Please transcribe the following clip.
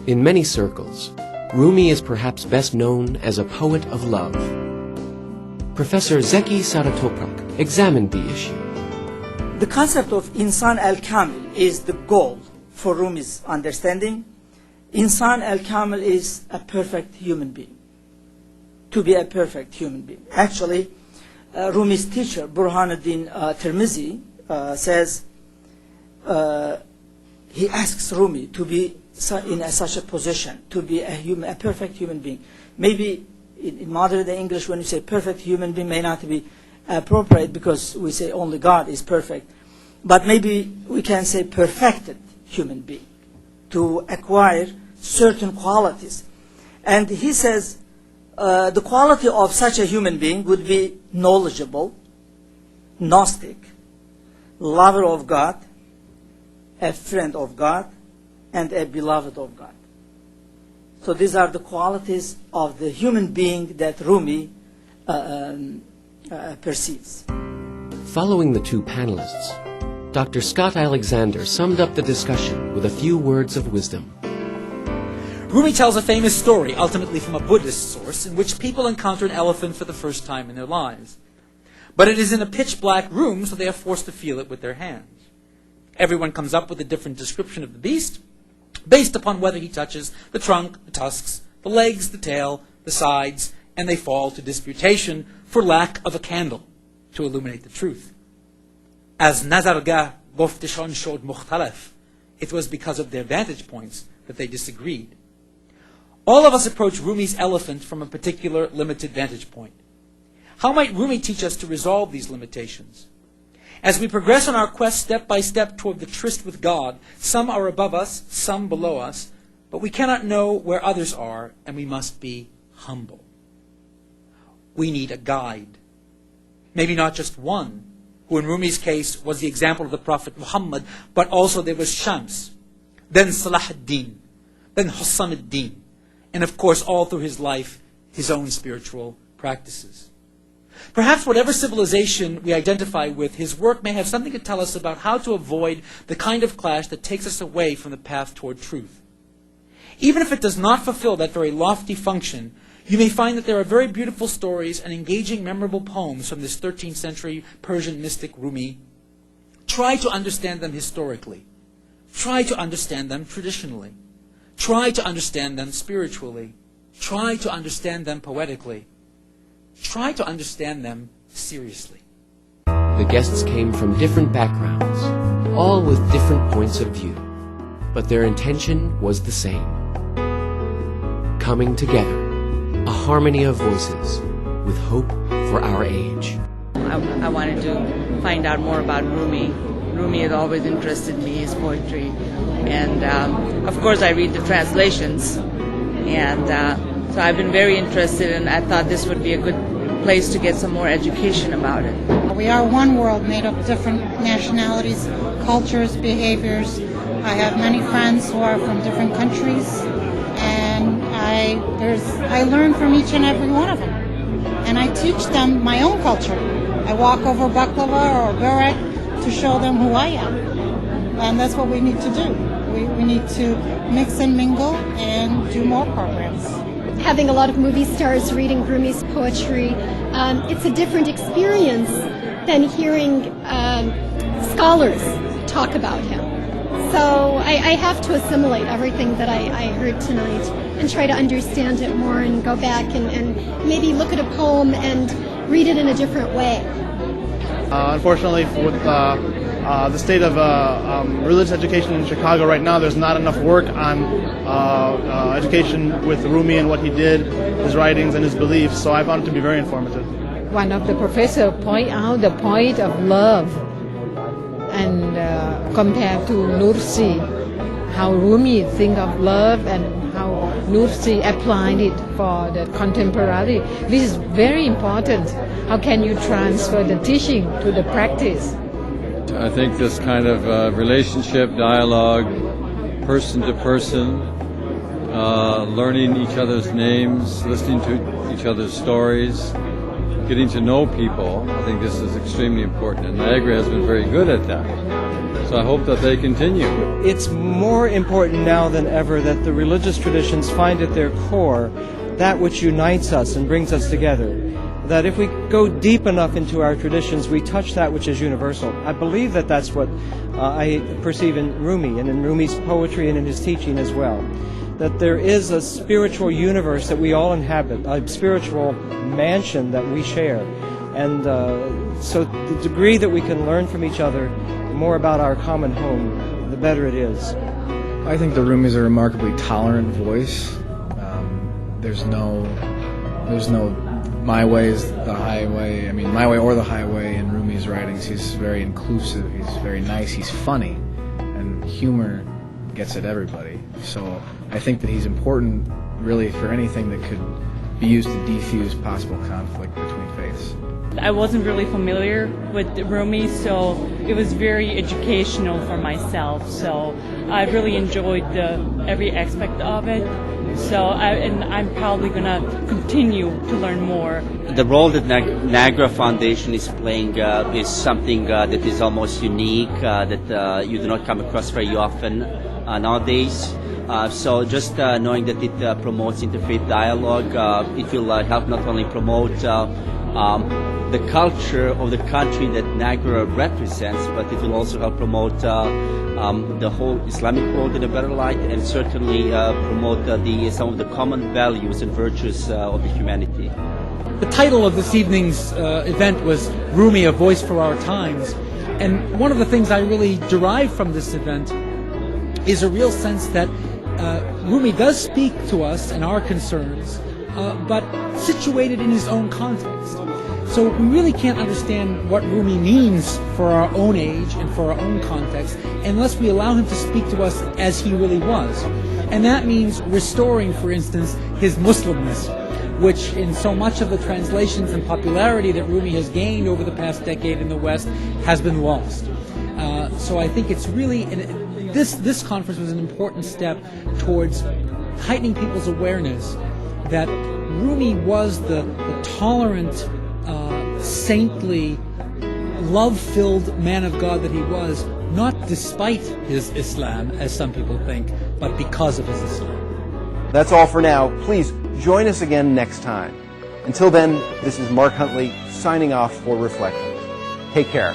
In many circles, Rumi is perhaps best known as a poet of love. Professor Zeki Saratoprak examined the issue. The concept of Insan al-Kamil is the goal for Rumi's understanding. Insan al-Kamil is a perfect human being. To be a perfect human being. Actually, Rumi's teacher, Burhanuddin Tirmizi, says he asks Rumi to be in such a position, to be a perfect human being. Maybe in modern day English, when you say perfect human being, may not be appropriate because we say only God is perfect. But maybe we can say perfected human being, to acquire certain qualities. And he says the quality of such a human being would be knowledgeable, Gnostic, lover of God, a friend of God, and a beloved of God. So these are the qualities of the human being that Rumi perceives. Following the two panelists, Dr. Scott Alexander summed up the discussion with a few words of wisdom. Rumi tells a famous story, ultimately from a Buddhist source, in which people encounter an elephant for the first time in their lives. But it is in a pitch-black room, so they are forced to feel it with their hands. Everyone comes up with a different description of the beast, based upon whether he touches the trunk, the tusks, the legs, the tail, the sides, and they fall to disputation for lack of a candle to illuminate the truth. As Nazargah goftishon shod mukhtalaf, it was because of their vantage points that they disagreed. All of us approach Rumi's elephant from a particular limited vantage point. How might Rumi teach us to resolve these limitations? As we progress on our quest step by step toward the tryst with God, some are above us, some below us, but we cannot know where others are, and we must be humble. We need a guide. Maybe not just one, who in Rumi's case was the example of the Prophet Muhammad, but also there was Shams, then Salah ad-Din, then Hussam ad-Din, and of course all through his life, his own spiritual practices. Perhaps whatever civilization we identify with, his work may have something to tell us about how to avoid the kind of clash that takes us away from the path toward truth. Even if it does not fulfill that very lofty function, you may find that there are very beautiful stories and engaging, memorable poems from this 13th century Persian mystic Rumi. Try to understand them historically. Try to understand them traditionally. Try to understand them spiritually. Try to understand them poetically. Try to understand them seriously. The guests came from different backgrounds, all with different points of view, but their intention was the same. Coming together, a harmony of voices with hope for our age. I wanted to find out more about Rumi. Rumi had always interested me, his poetry. And of course I read the translations. And so I've been very interested, and I thought this would be a good place to get some more education about it. We are one world made of different nationalities, cultures, behaviors. I have many friends who are from different countries, and I learn from each and every one of them. And I teach them my own culture. I walk over baklava or burek to show them who I am. And that's what we need to do. We need to mix and mingle and do more programs. Having a lot of movie stars reading Rumi's poetry, it's a different experience than hearing scholars talk about him. So I have to assimilate everything that I heard tonight and try to understand it more and go back and maybe look at a poem and read it in a different way. Unfortunately, with the state of religious education in Chicago right now, there's not enough work on education with Rumi and what he did, his writings and his beliefs, so I found it to be very informative. One of the professors point out the point of love and compared to Nursi, how Rumi think of love and how Nursi applied it for the contemporary. This is very important. How can you transfer the teaching to the practice? I think this kind of relationship, dialogue, person to person, learning each other's names, listening to each other's stories, getting to know people, I think this is extremely important, and Niagara has been very good at that. So I hope that they continue. It's more important now than ever that the religious traditions find at their core that which unites us and brings us together. That if we go deep enough into our traditions, we touch that which is universal. I believe that that's what I perceive in Rumi and in Rumi's poetry and in his teaching as well. That there is a spiritual universe that we all inhabit, a spiritual mansion that we share. And so the degree that we can learn from each other more about our common home, the better it is. I think the Rumis are a remarkably tolerant voice. There's no my way is the highway. I mean, my way or the highway in Rumi's writings. He's very inclusive. He's very nice. He's funny, and humor gets at everybody. So I think that he's important, really, for anything that could be used to defuse possible conflict between faiths. I wasn't really familiar with Rumi, so it was very educational for myself. So I really enjoyed every aspect of it. So I'm probably going to continue to learn more. The role that Nagra Foundation is playing is something that is almost unique, that you do not come across very often nowadays. So just knowing that it promotes interfaith dialogue, it will help not only promote the culture of the country that Nagra represents, but it will also help promote the whole Islamic world in a better light, and certainly promote some of the common values and virtues of the humanity. The title of this evening's event was Rumi, A Voice for Our Times. And one of the things I really derive from this event is a real sense that Rumi does speak to us and our concerns, but situated in his own context. So we really can't understand what Rumi means for our own age and for our own context unless we allow him to speak to us as he really was. And that means restoring, for instance, his Muslimness, which in so much of the translations and popularity that Rumi has gained over the past decade in the West has been lost. So I think it's really, this conference was an important step towards heightening people's awareness that Rumi was the tolerant, saintly, love-filled man of God that he was, not despite his Islam, as some people think, but because of his Islam. That's all for now. Please join us again next time. Until then, this is Mark Huntley signing off for Reflections. Take care.